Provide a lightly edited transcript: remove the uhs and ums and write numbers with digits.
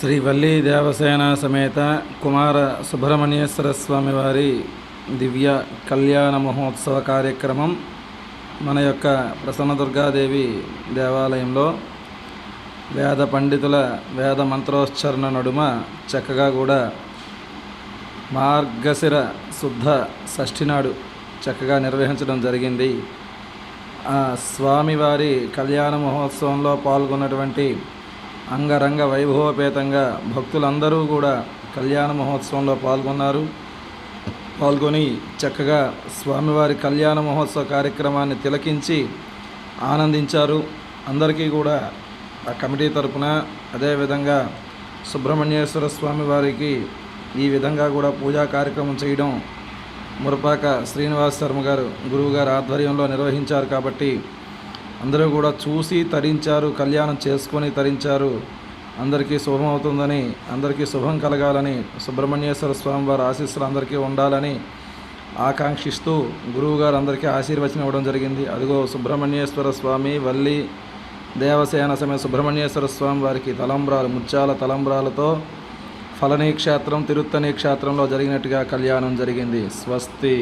శ్రీ వల్లీ దేవసేన సమేత కుమార సుబ్రహ్మణ్యేశ్వర స్వామి వారి దివ్య కళ్యాణ మహోత్సవ కార్యక్రమం మన యొక్క ప్రసన్నదుర్గాదేవి దేవాలయంలో వేద పండితుల వేద మంత్రోచ్చరణ నడుమ చక్కగా కూడా మార్గశిర శుద్ధ షష్ఠి నాడు చక్కగా నిర్వహించడం జరిగింది. ఆ స్వామివారి కళ్యాణ మహోత్సవంలో పాల్గొన్నటువంటి అంగరంగ వైభవపేతంగా భక్తులందరూ కూడా కళ్యాణ మహోత్సవంలో పాల్గొని చక్కగా స్వామివారి కళ్యాణ మహోత్సవ కార్యక్రమాన్ని తిలకించి ఆనందించారు. అందరికీ కూడా ఆ కమిటీ తరపున అదేవిధంగా సుబ్రహ్మణ్యేశ్వర స్వామి వారికి ఈ విధంగా కూడా పూజా కార్యక్రమం చేయడం మురపాక శ్రీనివాస్ శర్మ గారు గురువుగారు ఆధ్వర్యంలో నిర్వహించారు కాబట్టి అందరూ కూడా చూసి తరించారు, కళ్యాణం చేసుకొని తరించారు. అందరికీ శుభం అవుతుందని, అందరికీ శుభం కలగాలని, సుబ్రహ్మణ్యేశ్వర స్వామి వారి ఆశీస్సులు అందరికీ ఉండాలని ఆకాంక్షిస్తూ గురువుగారు అందరికీ ఆశీర్వచనం ఇవ్వడం జరిగింది. అదిగో సుబ్రహ్మణ్యేశ్వర స్వామి వల్లి దేవసేన సమేత సుబ్రహ్మణ్యేశ్వర స్వామి వారికి తలంబ్రాలు, ముత్యాల తలంబ్రాలతో ఫలనీ క్షేత్రం తిరుత్తని క్షేత్రంలో జరిగినట్టుగా కళ్యాణం జరిగింది. స్వస్తి.